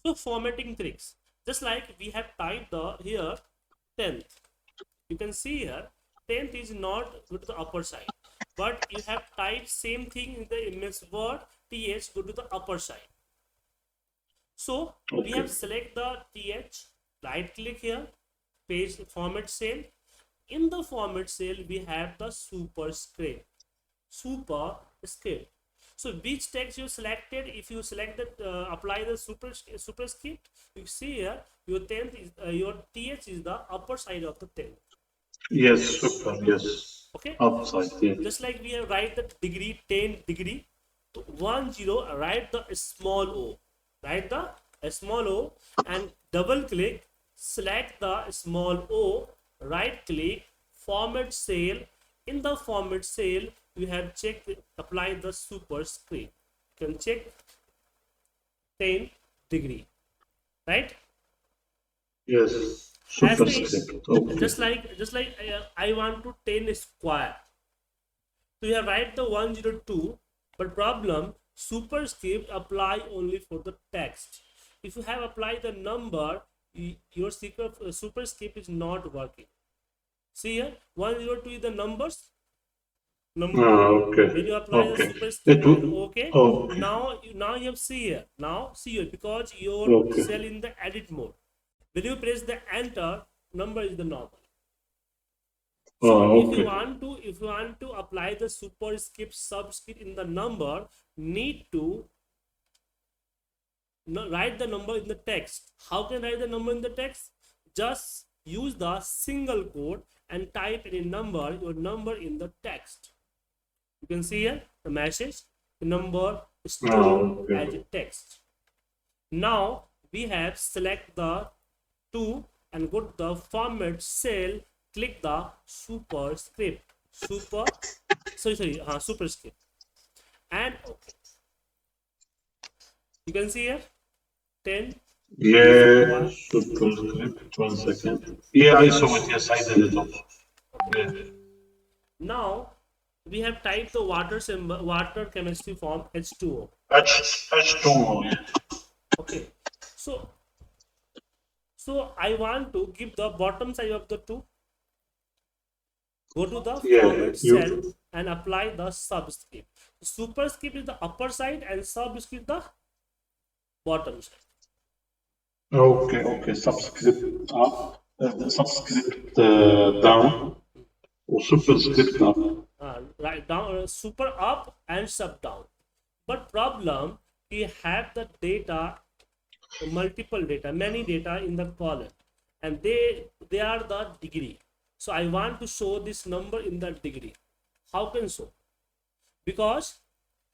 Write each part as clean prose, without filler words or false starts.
So formatting tricks, just like we have typed the here 10th. You can see here 10th is not go to the upper side, but you have typed same thing in the MS Word, th go to the upper side. So we Okay. have select the th, right click here, page format cell. In the format cell we have the superscript. So which text you selected? If you select the apply the superscript, you see here your 10th is your th is the upper side of the 10th. Yes, super. Yes. Okay, Upside. Yeah. just like we have write the degree 10 degree to 10, write the small o, write the small o, and double click, select the small o, right click, format cell. In the format cell you have checked apply the superscript, you can check 10 degree, right? Yes. As the Superscript. Okay. just like I want to 10 square. So you have write the 102, but problem superscript apply only for the text. If you have applied the number, your superscript is not working. See here, 102 is the number. Okay. When you apply the Okay. It superscript and will. okay, Okay. now you have see here. Now see here because your Okay. cell in the edit mode. When you press the enter, number is the normal. So Okay. if you want to apply the superscript subscript in the number, need to write the number in the text. How can I write the number in the text? Just use the single quote and type any number, your number in the text. You can see here the message, the number stored Okay. as a text. Now we have select the 2 and go to the format cell, click the superscript, superscript, and okay. You can see here 10 Yeah. square. Superscript. 1 second. Yeah, I saw it. Yes, I did it also. Okay. Yeah. Now we have typed the water symbol, water chemistry form H2O. H2O. Yeah. Okay. So I want to give the bottom side of the 2. Go to the Yeah. format cell You. and apply the subscript. Superscript is the upper side and subscript the bottom side. Okay. Okay. Subscript up. Subscript down. Or superscript up. Right down, super up and sub down. But problem, we have the data, multiple data, many data in the column, and they are the degree. So I want to show this number in the degree. How can so? Because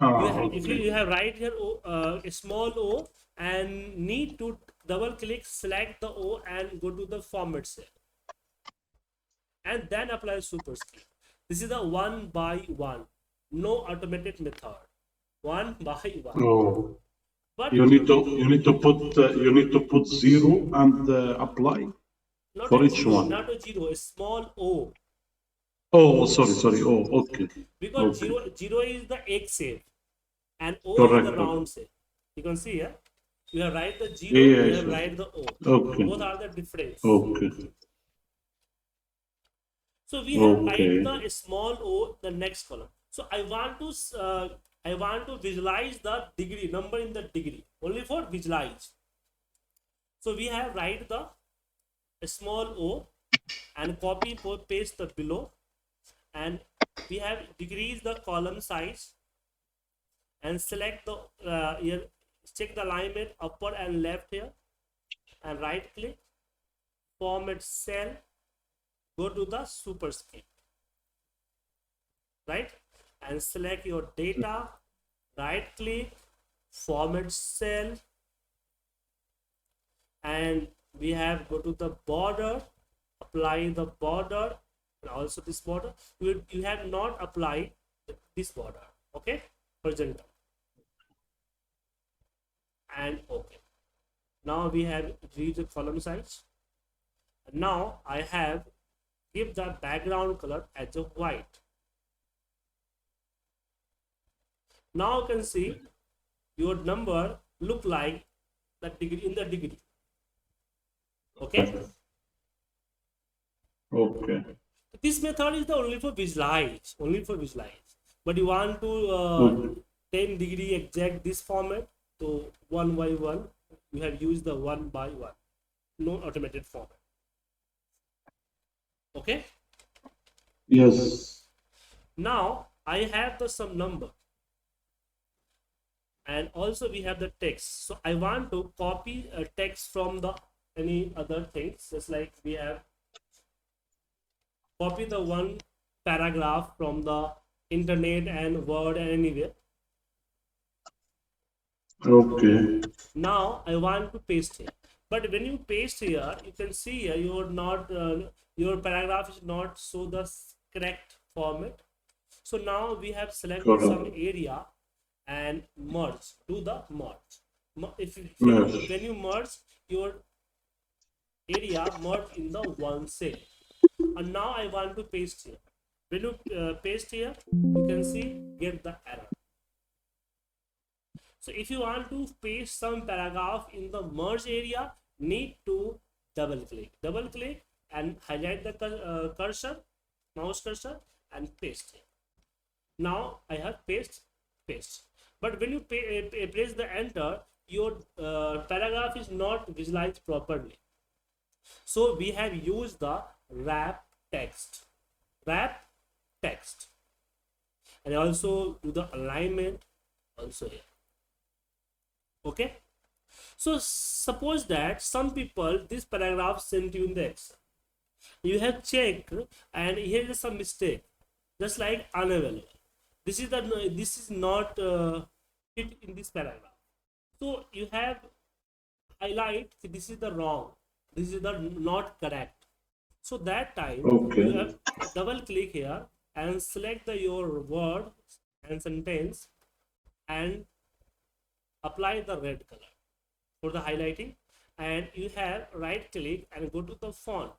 if Okay. you have right here a small o and need to double click, select the o and go to the format cell and then apply superscript. This is the one by one, no automated method, one by one. Oh. But You need to put zero and apply not for a each zero, one. not a zero, a small o. Oh, sorry, sorry. Oh, okay. Because Okay. zero is the egg shape and o is the Correct. round shape. You can see here. You have write the Yeah, zero, yeah, you I have saw. write the o. Okay. Both are the difference. Okay. So we have write Okay. the small o the next column. So I want to visualize the degree number in the degree only for visualize. So we have write the small o and copy paste the below, and we have decrease the column size and select the here, check the alignment upper and left here and right click, format cell, go to the superscript, right, and select your data, right click, format cell, and we have go to the border, apply the border, and also this border. You have not applied this border, okay, horizontal, and okay. Now we have reached the column size. Now I have give the background color as a white. Now you can see your number look like the degree in the degree. Okay. Okay. This method is the only for visualize, But you want to Okay. 10 degree exact this format, so 1 by 1, you have used the 1 by 1, no automated format. Okay. Yes. Now I have the some number, and also we have the text. So I want to copy a text from the any other things, just like we have copy the one paragraph from the internet and word and anywhere. Okay. Now I want to paste here, but when you paste here, you can see here your paragraph is not so the correct format. So now we have selected some Correct. area and merge. Do the merge. If you, Merge. when you merge your area, merge in the one cell. And now I want to paste here. When you paste here, you can see get the error. So if you want to paste some paragraph in the merge area, need to double click and highlight the cursor, mouse cursor, and paste here. Now I have paste. But when you press the enter, your paragraph is not visualized properly. So we have used the wrap text, and also do the alignment also here. Okay. So suppose that some people this paragraph sent you in the Excel, you have checked and here is some mistake, just like unavailable. This is not fit in this paragraph. So you have highlight this is the wrong, this is the not correct. So that time you have double click here and select your word and sentence and apply the red color for the highlighting, and you have right click and go to the font,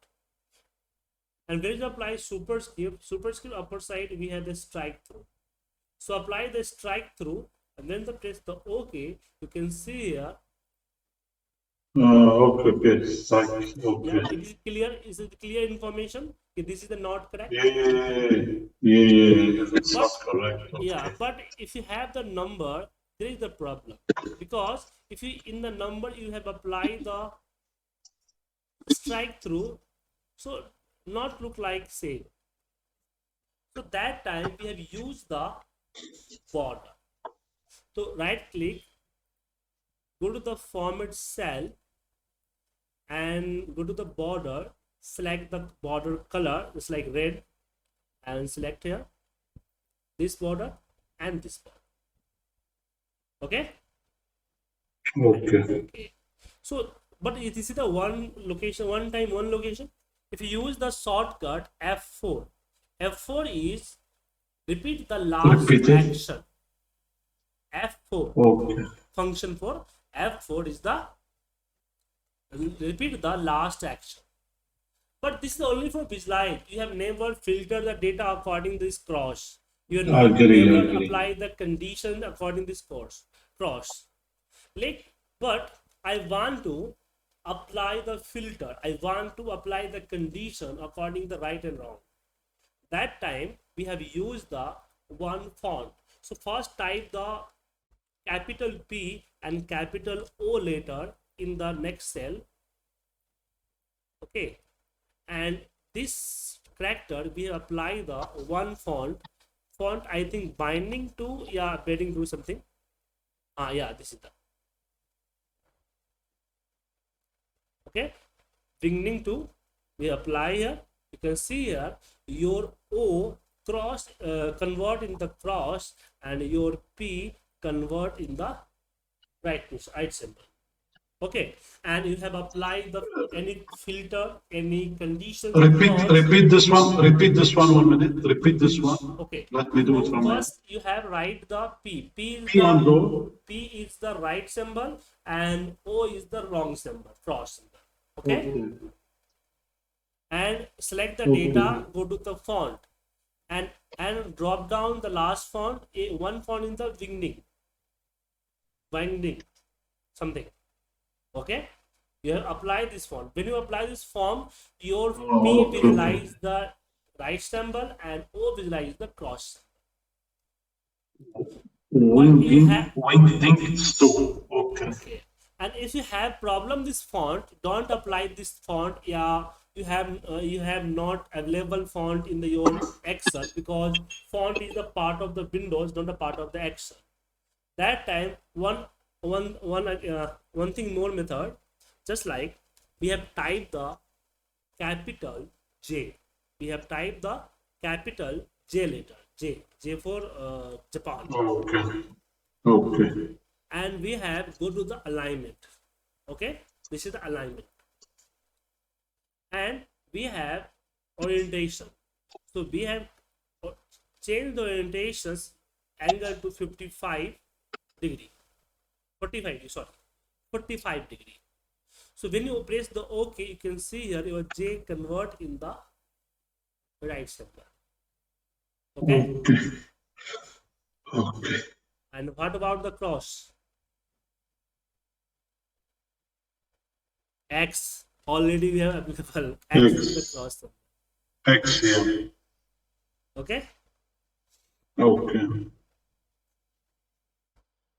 and where is apply superscript upper side we have the strike through. So apply the strike through and then press the OK. You can see here. Okay. Strike. Okay. Yeah, it is clear. Is it clear information? Okay, this is the not correct. Yeah. It's not correct. Okay. Yeah, but if you have the number, there is the problem, because if you in the number you have applied the strike through, so not look like same. So that time we have used the border. So right click, go to the format cell and go to the border, select the border color, just like red, and select here this border and this border. Okay. So but this is the one location. If you use the shortcut F4 is repeat the last action. F4 function for F4 is the repeat the last action. But this is only for visualize. You have never filtered the data according to this cross. You have never apply the condition according to this cross. But I want to apply the filter. I want to apply the condition according to the right and wrong. That time we have used the one font. So first type the capital P and capital O letter in the next cell. Okay. And this character we apply the one font, I think binding to, yeah, bedding to something. Yeah, this is the okay. Binding to we apply here. You can see here your O cross convert in the cross and your P convert in the right symbol. Okay, and you have applied the any filter, any condition. Repeat this one 1 minute. Repeat this one. Okay. Let me do it from first. You have write the P. P is the right symbol and O is the wrong symbol, cross symbol. Okay. And select the data. Go to the font and drop down the last font. One font in the binding something. Okay, you have applied this font. When you apply this font, your P Okay. visualize the right symbol and O visualize the cross. But you have We think it's two. Okay. okay, and if you have problem this font, don't apply this font. Yeah, you have not available font in your Excel, because font is a part of the Windows, not a part of the Excel. That time one thing more method, just like we have typed the capital J, we have typed the capital J letter, J for Japan, Okay. Okay. and we have go to the alignment. Okay, this is the alignment, and we have orientation. So we have changed the orientations angle to 55 degree, 45 sorry, 45 degree. So when you press the OK, you can see here your J convert in the right symbol. Okay. Okay. Okay. And what about the cross? X, already we have applicable. X is the cross symbol. X, yeah. Okay. Okay.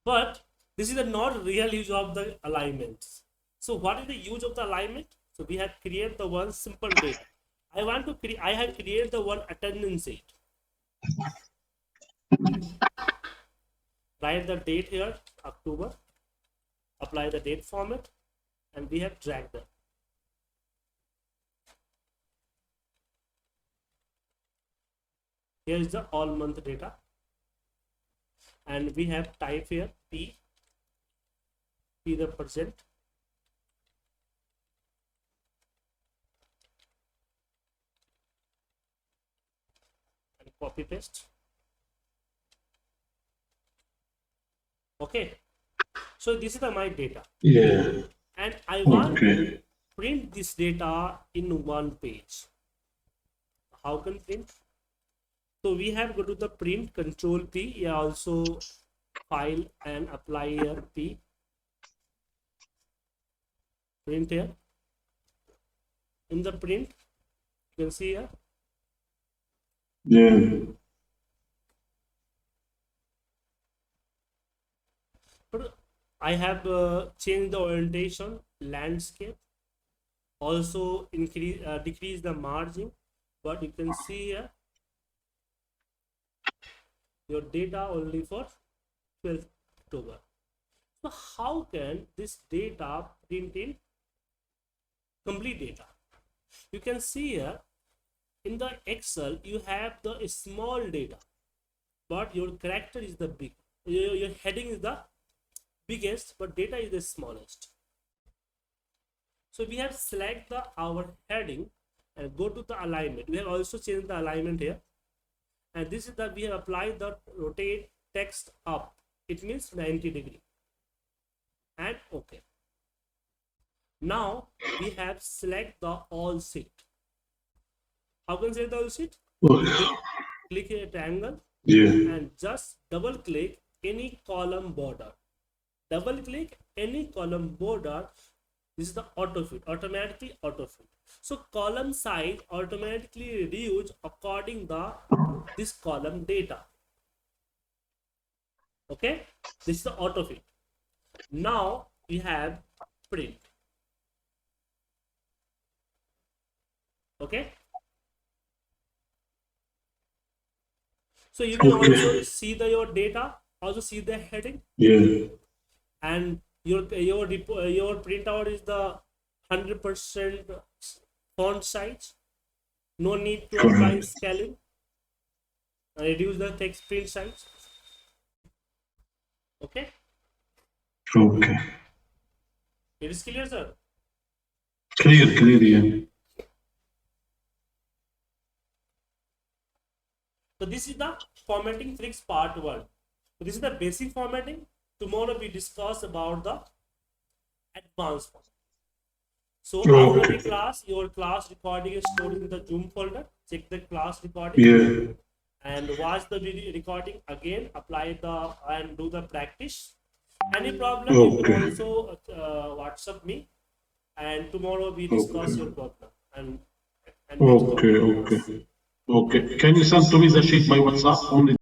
But this is the not real use of the alignments. So what is the use of the alignment? So we have created the one simple date. I want to create. I have created the one attendance date. Write the date here, October. Apply the date format, and we have dragged them. Here is the all month data, and we have type here P the percent, and copy paste. Okay, so this is my data. Yeah. And I want to Okay. print this data in one page. How can print? So we have go to the print, control P, yeah, also file and apply here P. Print here. In the print, you can see here. Yeah. But I have changed the orientation, landscape, also decrease the margin, but you can see here your data only for 12th October. So how can this data print in complete data? You can see here in the Excel you have the small data, but your character is the big. Your heading is the biggest, but data is the smallest. So we have select our heading and go to the alignment. We have also changed the alignment here, and this is that we have applied the rotate text up. It means 90 degree, and OK. Now we have select the all sheet. How can select the all sheet? Click a triangle, Yeah. and just double click any column border. Double click any column border. This is the auto fit, automatically auto fit. So column size automatically reduce according the this column data. Okay, this is the auto fit. Now we have print. Okay, so you can also see your data, also see the heading. Yeah. And your printout is the 100% font size. No need to apply scaling. Reduce the text print size. Okay. Okay. It is clear, sir. Clear, yeah. So this is the formatting tricks part 1. So this is the basic formatting. Tomorrow we discuss about the advanced format. So after the class, your class recording is stored in the Zoom folder. Check the class recording. Yeah. And watch the video recording again. Apply and do the practice. Any problem, you Okay. can also WhatsApp me, and tomorrow we discuss Okay. your problem and next Okay, topic. okay. Okay. Can you send to me the sheet by WhatsApp only?